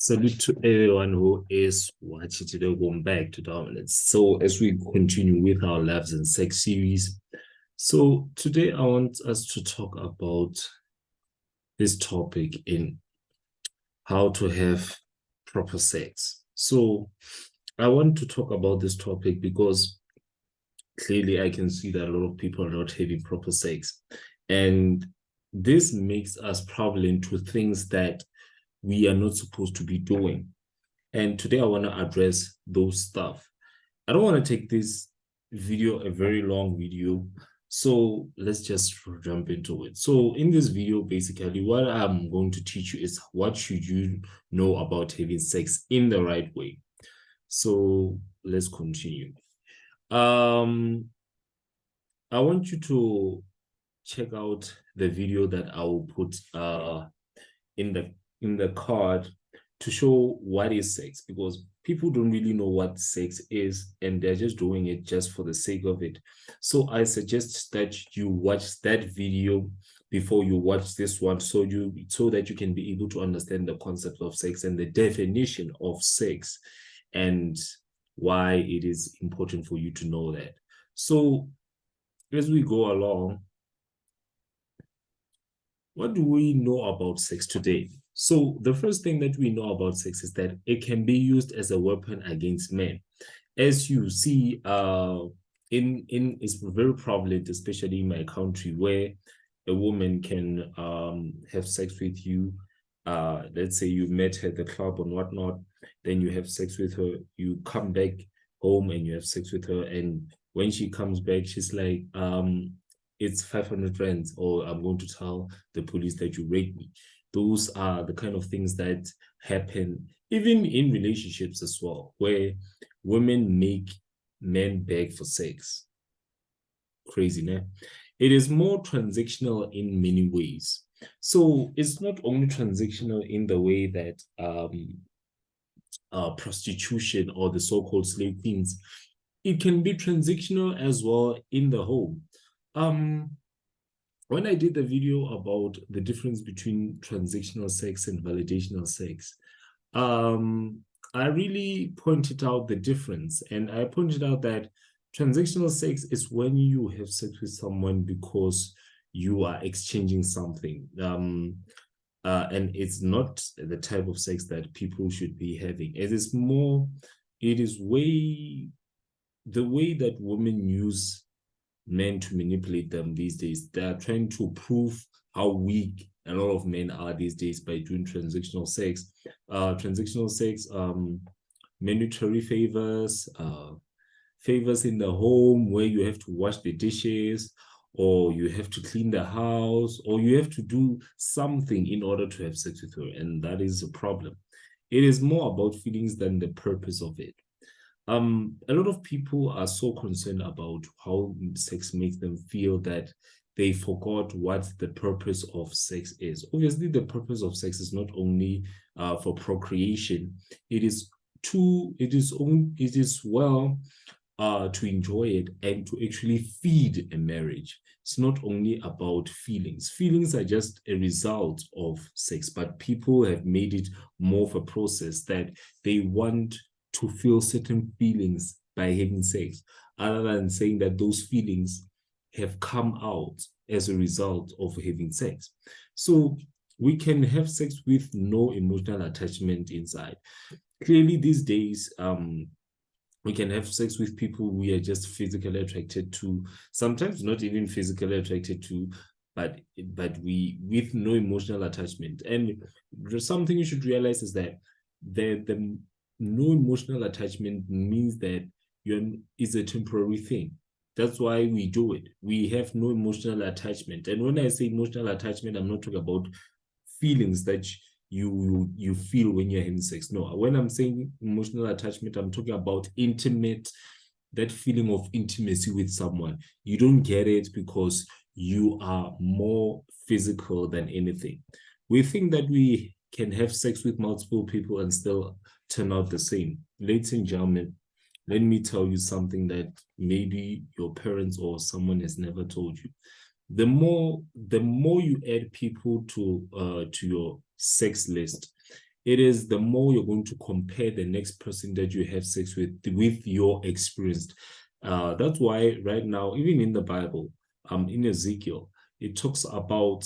Salute to everyone who is watching today. Welcome back to Dominance. So, as we continue with our Loves and Sex series, so today I want us to talk about this topic in how to have proper sex. So, I want to talk about this topic because clearly I can see that a lot of people are not having proper sex, and this makes us prevalent to things that we are not supposed to be doing. And today I want to address those stuff. I don't want to take this video a very long video. So let's just jump into it. So in this video, basically, what I'm going to teach you is what should you know about having sex in the right way. So let's continue. I want you to check out the video that I will put in the card to show what is sex, because people don't really know what sex is and they're just doing it just for the sake of it. So I suggest that you watch that video before you watch this one, so that you can be able to understand the concept of sex and the definition of sex and why it is important for you to know that. So as we go along, what do we know about sex today? So the first thing that we know about sex is that it can be used as a weapon against men. As you see, it's very prevalent, especially in my country, where a woman can have sex with you. Let's say you met her at the club and whatnot, then you have sex with her, you come back home and you have sex with her, and when she comes back, she's like, it's 500 rands, or I'm going to tell the police that you raped me. Those are the kind of things that happen even in relationships as well, where women make men beg for sex. Crazy, né? It is more transactional in many ways. So it's not only transactional in the way that prostitution or the so-called slave queens, it can be transactional as well in the home. When I did the video about the difference between transactional sex and validational sex, I really pointed out the difference. And I pointed out that transactional sex is when you have sex with someone because you are exchanging something. And it's not the type of sex that people should be having. It is the way that women use men to manipulate them these days. They are trying to prove how weak a lot of men are these days by doing transactional sex. Monetary favors, favors in the home where you have to wash the dishes, or you have to clean the house, or you have to do something in order to have sex with her, and that is a problem. It is more about feelings than the purpose of it. A lot of people are so concerned about how sex makes them feel that they forgot what the purpose of sex is. Obviously, the purpose of sex is not only for procreation. It is well to enjoy it and to actually feed a marriage. It's not only about feelings. Feelings are just a result of sex, but people have made it more of a process that they want to feel certain feelings by having sex, other than saying that those feelings have come out as a result of having sex. So we can have sex with no emotional attachment inside. Clearly, these days, we can have sex with people we are just physically attracted to, sometimes not even physically attracted to, but we with no emotional attachment. And something you should realize is that the no emotional attachment means that it's a temporary thing. That's why we do it. We have no emotional attachment. And when I say emotional attachment, I'm not talking about feelings that you feel when you're having sex. No, when I'm saying emotional attachment, I'm talking about that feeling of intimacy with someone. You don't get it because you are more physical than anything. We think that we can have sex with multiple people and still turn out the same. Ladies and gentlemen, let me tell you something that maybe your parents or someone has never told you. The more you add people to your sex list, it is the more you're going to compare the next person that you have sex with your experience. That's why right now, even in the Bible, in Ezekiel, it talks about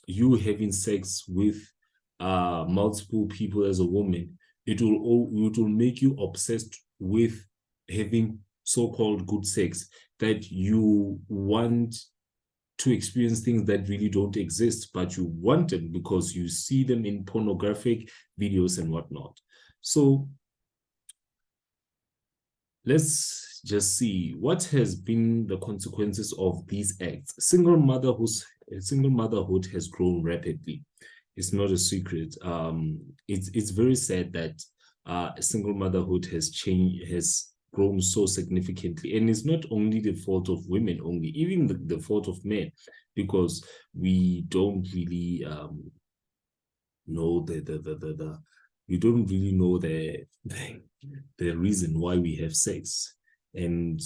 you having sex with multiple people as a woman. It will make you obsessed with having so-called good sex, that you want to experience things that really don't exist, but you want them because you see them in pornographic videos and whatnot. So let's just see what has been the consequences of these acts. Single motherhood has grown rapidly. It's not a secret. It's very sad that single motherhood has grown so significantly, and it's not only the fault of women only, even the fault of men, because we don't really know we don't really know the reason why we have sex, and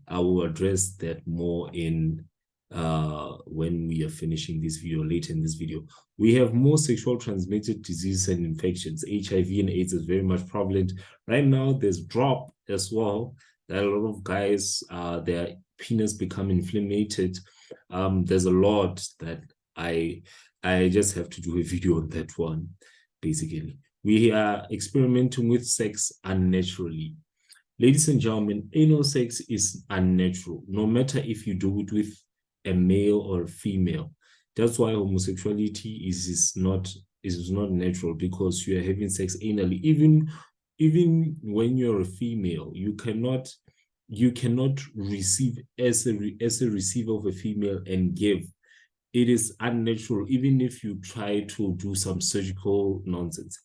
I will address that more in when we are finishing this video. Later in this video, we have more sexual transmitted diseases and infections. HIV and AIDS is very much prevalent right now. There's drop as well. There are a lot of guys, their penis become inflamed. There's a lot that I just have to do a video on that one. Basically, we are experimenting with sex unnaturally. Ladies and gentlemen, anal sex is unnatural, no matter if you do it with a male or a female. That's why homosexuality is not natural, because you are having sex anally. Even when you're a female, you cannot receive as a receiver of a female and give. It is unnatural, even if you try to do some surgical nonsense.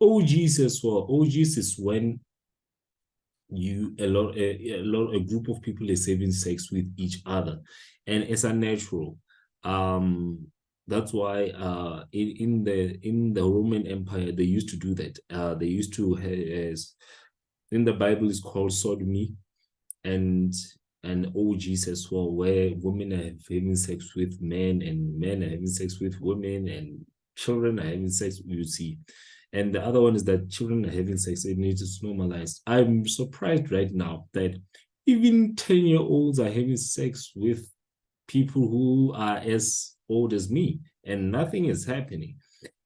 OGs as well. OGs is when a group of people is having sex with each other, and it's unnatural. That's why in the Roman Empire they used to do that. They used to in the Bible is called sodomy, and OGs as well, where women are having sex with men and men are having sex with women and children are having sex, you see. And the other one is that children are having sex, and it is normalized. I'm surprised right now that even 10-year-olds are having sex with people who are as old as me, and nothing is happening.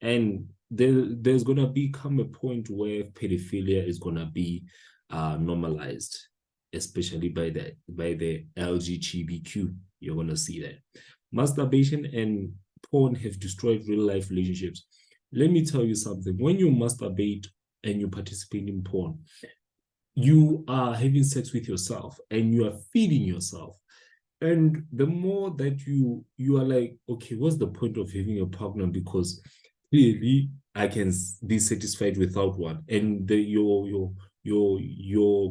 And there's going to become a point where pedophilia is going to be normalized, especially by the LGBTQ. You're going to see that. Masturbation and porn have destroyed real-life relationships. Let me tell you something. When you masturbate and you participate in porn, you are having sex with yourself and you are feeding yourself. And the more that you are like, okay, what's the point of having a partner? Because clearly I can be satisfied without one. And your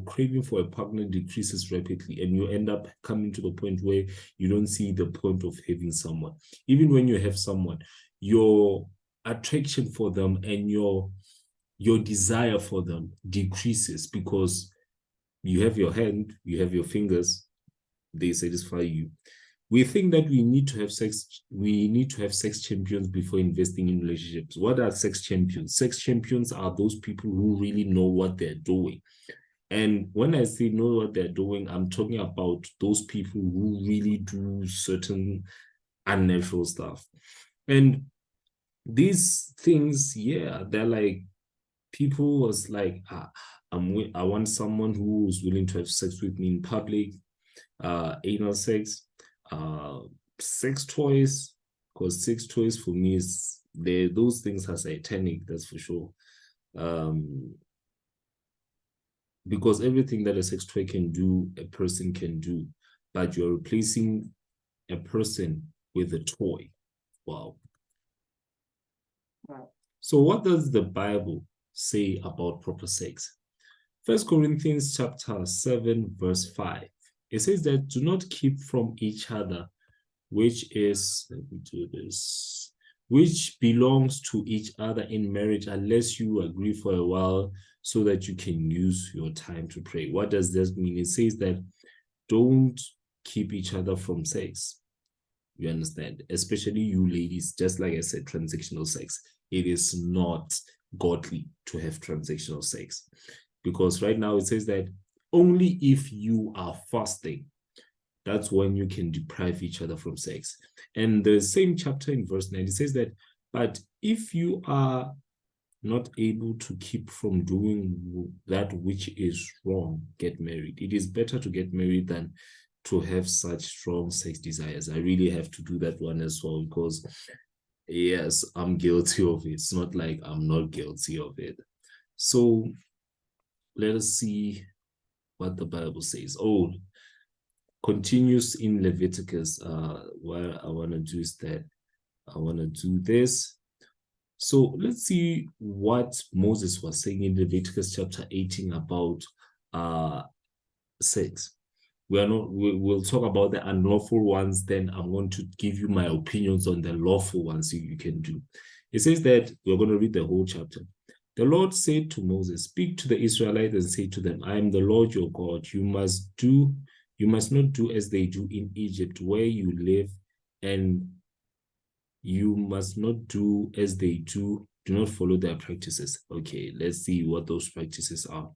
craving for a partner decreases rapidly, and you end up coming to the point where you don't see the point of having someone. Even when you have someone, your attraction for them and your desire for them decreases, because you have your hand, you have your fingers, they satisfy you. We think that we need to have sex champions before investing in relationships. What are sex champions? Sex champions are those people who really know what they're doing. And when I say know what they're doing, I'm talking about those people who really do certain unnatural stuff. And these things, yeah, they're like, people was like, I want someone who's willing to have sex with me in public, anal sex, sex toys, because sex toys for me is those things are satanic, that's for sure. Because everything that a sex toy can do, a person can do, but you're replacing a person with a toy. Wow. So what does the Bible say about proper sex? 1 Corinthians chapter 7, verse 5. It says that do not keep from each other, which belongs to each other in marriage, unless you agree for a while so that you can use your time to pray. What does this mean? It says that don't keep each other from sex. You understand? Especially you ladies, just like I said, transactional sex. It is not godly to have transactional sex. Because right now it says that only if you are fasting, that's when you can deprive each other from sex. And the same chapter in verse 9, it says that, but if you are not able to keep from doing that which is wrong, get married. It is better to get married than to have such strong sex desires. I really have to do that one as well, because yes, I'm guilty of it. It's not like I'm not guilty of it. So let us see what the Bible says. Oh, continues in Leviticus. What I want to do is that I want to do this. So let's see what Moses was saying in Leviticus chapter 18 about sex. We'll talk about the unlawful ones, then I'm going to give you my opinions on the lawful ones you can do. It says that we're going to read the whole chapter. The Lord said to Moses, speak to the Israelites and say to them, I am the Lord your God. You must not do as they do in Egypt, where you live, and you must not do as they do. Do not follow their practices. Okay, let's see what those practices are.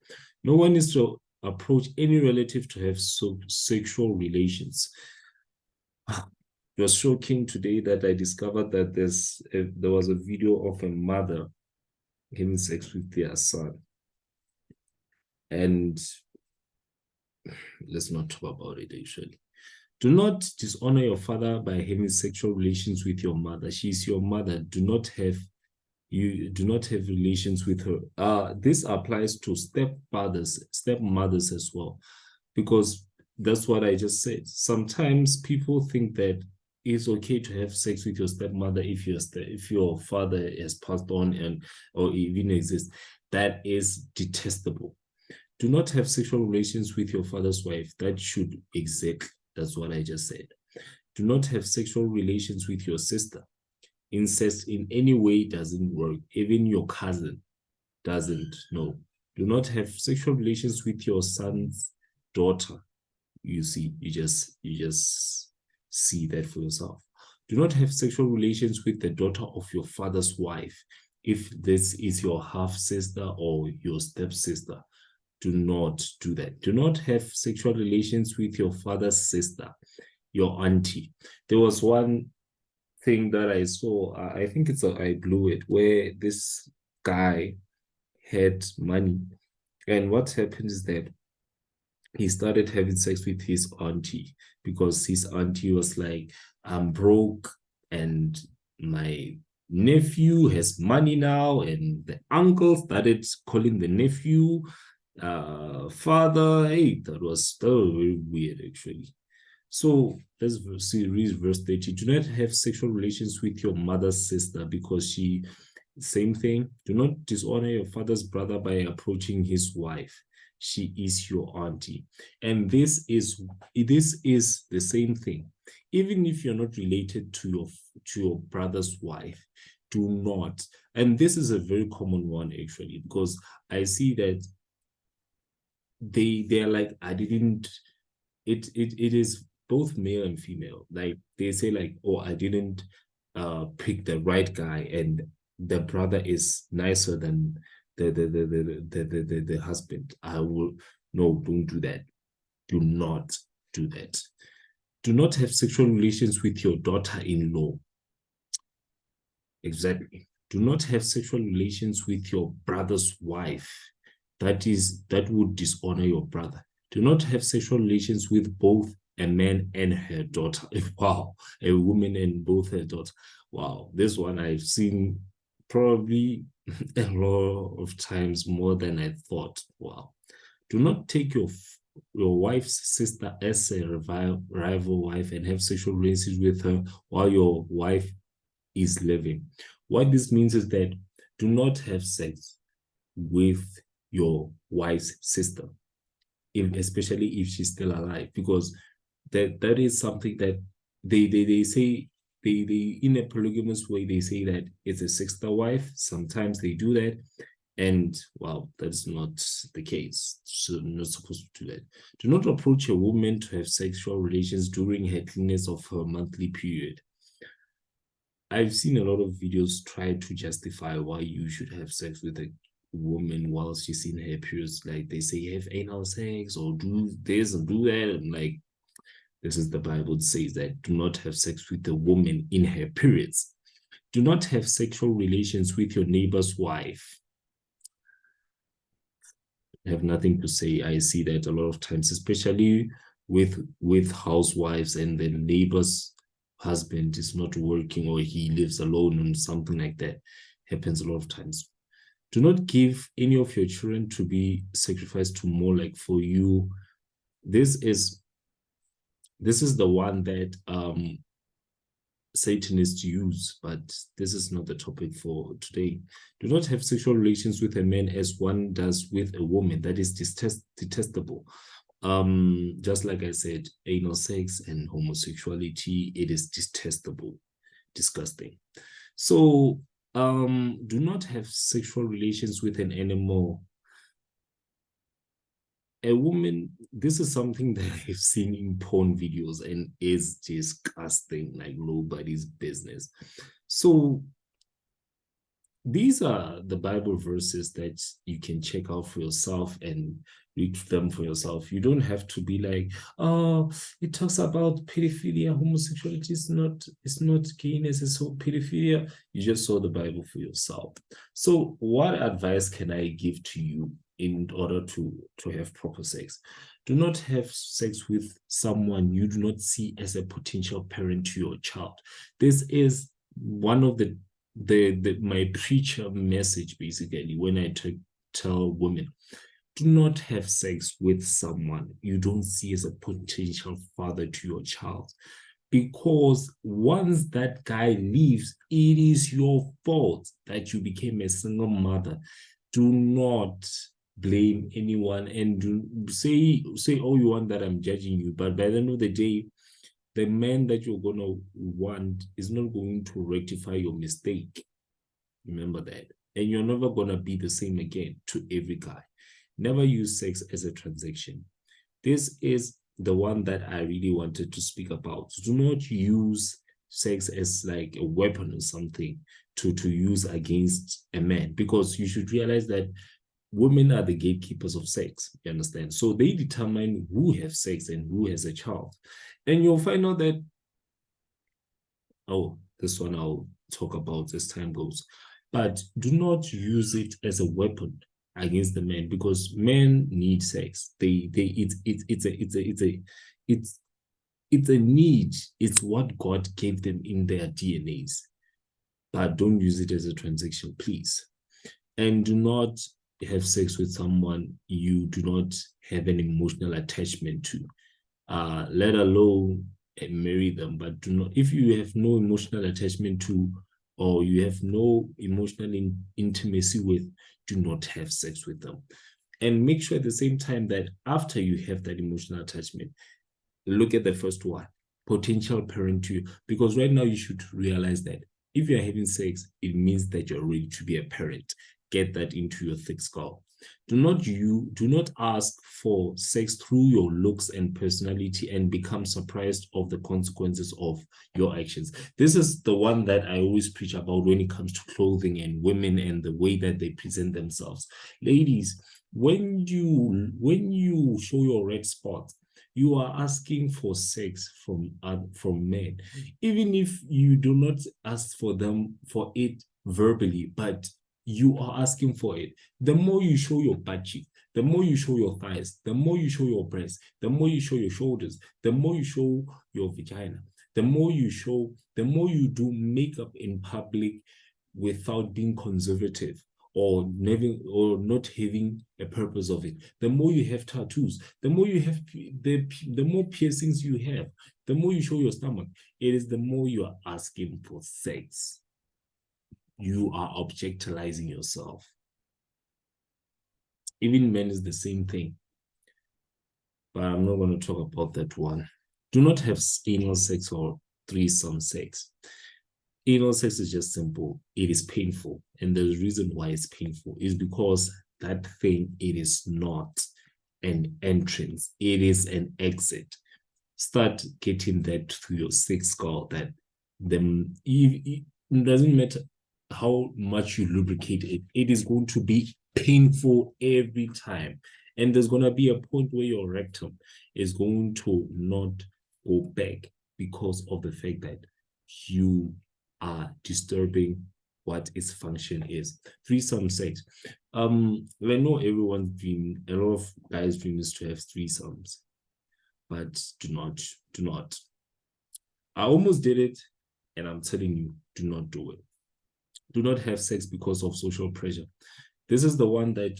No one is to approach any relative to have sexual relations. It was shocking today that I discovered that there was a video of a mother having sex with their son. And let's not talk about it, actually. Do not dishonor your father by having sexual relations with your mother. She is your mother. Do not have relations with her. This applies to stepmothers as well, because that's what I just said. Sometimes people think that it's okay to have sex with your stepmother if your father has passed on or even exists. That is detestable. Do not have sexual relations with your father's wife. That should exist. That's what I just said. Do not have sexual relations with your sister. Incest in any way doesn't work. Even your cousin doesn't. No. Do not have sexual relations with your son's daughter. You see, you just see that for yourself. Do not have sexual relations with the daughter of your father's wife. If this is your half sister or your stepsister, do not do that. Do not have sexual relations with your father's sister, your auntie. There was one thing that I saw, I think I blew it, where this guy had money. And what happened is that he started having sex with his auntie, because his auntie was like, I'm broke and my nephew has money now. And the uncle started calling the nephew father. Hey, that was very weird, actually. So let's read verse 30. Do not have sexual relations with your mother's sister, because same thing. Do not dishonor your father's brother by approaching his wife. She is your auntie. And this is the same thing. Even if you're not related to your brother's wife, do not. And this is a very common one, actually, because I see that they're like, I didn't, it is both male and female. Like they say like, oh, I didn't pick the right guy, and the brother is nicer than the husband. No, don't do that. Do not do that. Do not have sexual relations with your daughter-in-law. Exactly. Do not have sexual relations with your brother's wife. That would dishonor your brother. Do not have sexual relations with both a man and her daughter. Wow, a woman and both her daughter. Wow, this one I've seen probably a lot of times, more than I thought. Wow. Do not take your wife's sister as a rival wife and have sexual relations with her while your wife is living. What this means is that do not have sex with your wife's sister, especially if she's still alive, because that is something that they say, they in a polygamous way, they say that it's a sister wife. Sometimes they do that. And well, that's not the case. So you're not supposed to do that. Do not approach a woman to have sexual relations during her cleanness of her monthly period. I've seen a lot of videos try to justify why you should have sex with a woman while she's in her periods. Like they say, have anal sex or do this and do that. And like, this is the Bible. It says that do not have sex with a woman in her periods. Do not have sexual relations with your neighbor's wife. I have nothing to say. I see that a lot of times, especially with housewives and the neighbor's husband is not working or he lives alone and something like that happens a lot of times. Do not give any of your children to be sacrificed to Molech for you. This is the one that Satanists use, but this is not the topic for today. Do not have sexual relations with a man as one does with a woman. That is detestable. Just like I said, anal sex and homosexuality, it is detestable, disgusting. So do not have sexual relations with an animal. A woman, this is something that I've seen in porn videos and is disgusting, like nobody's business. So these are the Bible verses that you can check out for yourself and read them for yourself. You don't have to be like, oh, it talks about pedophilia, homosexuality is not gayness, it's so pedophilia. You just saw the Bible for yourself. So what advice can I give to you in order to have proper sex? Do not have sex with someone you do not see as a potential parent to your child. This is one of my preacher message, basically, when I tell women, do not have sex with someone you don't see as a potential father to your child, because once that guy leaves, it is your fault that you became a single mother. Do not blame anyone and do say all you want that I'm judging you, but by the end of the day, the man that you're going to want is not going to rectify your mistake. Remember that. And you're never going to be the same again to every guy. Never use sex as a transaction. This is the one that I really wanted to speak about. Do not use sex as like a weapon or something to use against a man, because you should realize that women are the gatekeepers of sex. You understand? So they determine who has sex and who has a child. And you'll find out that, oh, this one I'll talk about as time goes. But do not use it as a weapon against the men, because men need sex. It's a need. It's what God gave them in their DNAs. But don't use it as a transaction, please. And do not have sex with someone you do not have an emotional attachment to, let alone marry them. But do not, if you have no emotional attachment to, or you have no emotional intimacy with, do not have sex with them. And make sure at the same time that after you have that emotional attachment, look at the first one, potential parent to you. Because right now you should realize that if you're having sex, it means that you're ready to be a parent. Get that into your thick skull. Do not ask for sex through your looks and personality and become surprised of the consequences of your actions. This is the one that I always preach about when it comes to clothing and women and the way that they present themselves. Ladies, when you show your red spot, you are asking for sex from men, even if you do not ask for it verbally, but you are asking for it. The more you show your butt cheek, the more you show your thighs, the more you show your breasts, the more you show your shoulders, the more you show your vagina, the more you do makeup in public without being conservative or not having a purpose of it. The more you have tattoos, the more you have the more piercings you have, the more you show your stomach, it is the more you are asking for sex. You are objectilizing yourself. Even men is the same thing. But I'm not going to talk about that one. Do not have anal sex or threesome sex. anal sex is just simple. It is painful. And the reason why it's painful is because that thing, it is not an entrance, it is an exit. Start getting that through your sick skull that it doesn't matter how much you lubricate it, it is going to be painful every time. And there's going to be a point where your rectum is going to not go back because of the fact that you are disturbing what its function is. Threesome sex. I know everyone's dream, a lot of guys' dream is to have threesomes, but do not. I almost did it, and I'm telling you, do not do it. Do not have sex because of social pressure. This is the one that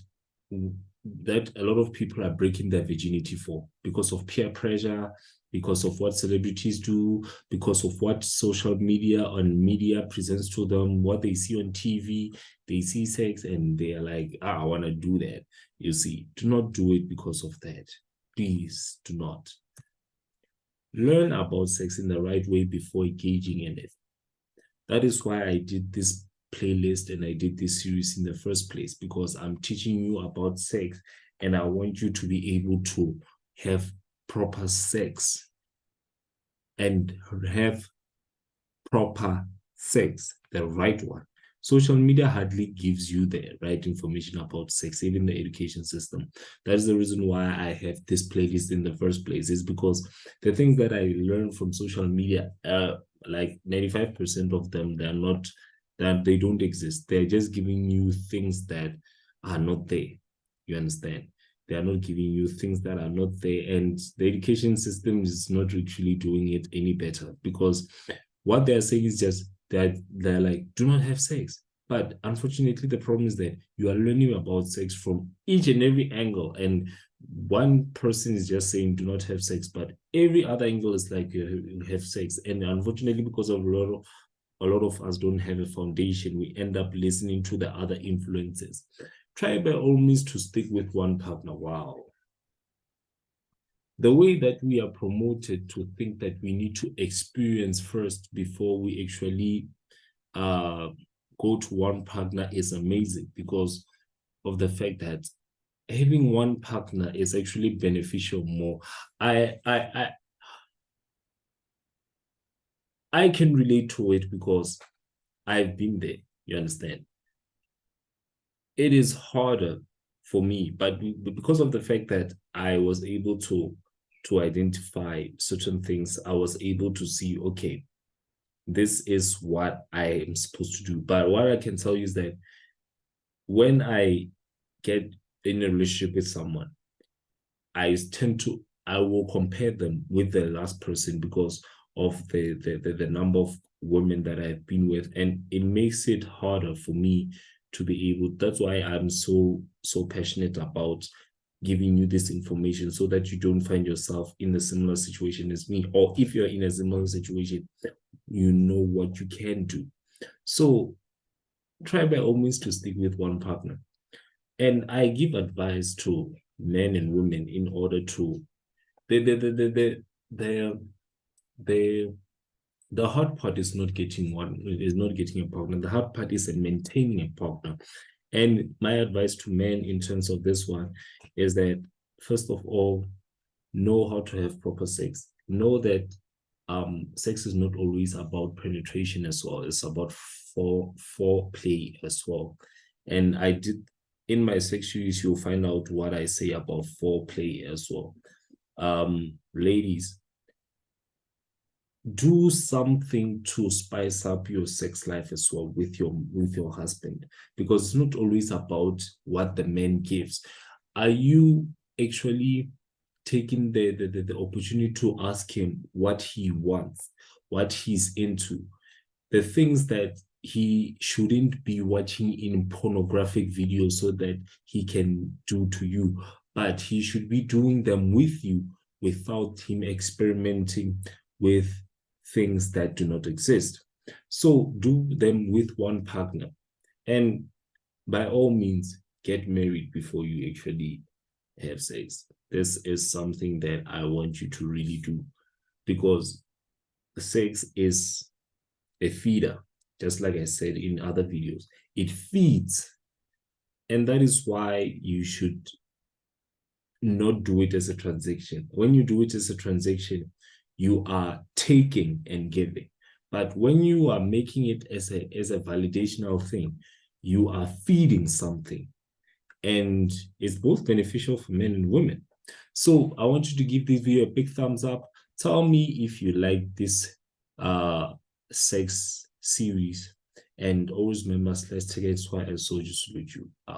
a lot of people are breaking their virginity for, because of peer pressure, because of what celebrities do, because of what social media and media presents to them, what they see on TV. They see sex and they are like, I want to do that. You see, do not do it because of that. Please do not. Learn about sex in the right way before engaging in it. That is why I did this playlist and I did this series in the first place, because I'm teaching you about sex and I want you to be able to have proper sex and have proper sex, the right one. Social media hardly gives you the right information about sex, even the education system. That's the reason why I have this playlist in the first place, is because the things that I learned from social media, like 95% of them, they don't exist. They're just giving you things that are not there. You understand? They are not giving you things that are not there. And the education system is not actually doing it any better, because what they're saying is just that they're like, do not have sex. But unfortunately, the problem is that you are learning about sex from each and every angle. And one person is just saying, do not have sex. But every other angle is like, you have sex. And unfortunately, because of a lot of us don't have a foundation, we end up listening to the other influences. Try by all means to stick with one partner. Wow. The way that we are promoted to think that we need to experience first before we actually go to one partner is amazing, because of the fact that having one partner is actually beneficial more. I can relate to it because I've been there. You understand? It is harder for me, but because of the fact that I was able to identify certain things, I was able to see, okay, this is what I am supposed to do. But what I can tell you is that when I get in a relationship with someone, I will compare them with the last person because of the number of women that I've been with, and it makes it harder for me to be able. That's why I'm so passionate about giving you this information, so that you don't find yourself in a similar situation as me, or if you're in a similar situation, you know what you can do. So try by all means to stick with one partner. And I give advice to men and women in order to the hard part is not getting a partner. The hard part is maintaining a partner. And my advice to men in terms of this one is that, first of all, know how to have proper sex. Know that sex is not always about penetration as well. It's about foreplay as well. And I did, in my sex series, you'll find out what I say about foreplay as well. Ladies, do something to spice up your sex life as well with your husband, because it's not always about what the man gives. Are you actually taking the opportunity to ask him what he wants, what he's into, the things that he shouldn't be watching in pornographic videos so that he can do to you, but he should be doing them with you without him experimenting with things that do not exist. So do them with one partner, and by all means, get married before you actually have sex. This is something that I want you to really do, because sex is a feeder. just like I said in other videos. It feeds. And that is why you should not do it as a transaction. When you do it as a transaction, you are taking and giving. But when you are making it as a validational thing, you are feeding something. And it's both beneficial for men and women. So I want you to give this video a big thumbs up. Tell me if you like this sex series. And always remember, let's take it twice, so just salute you.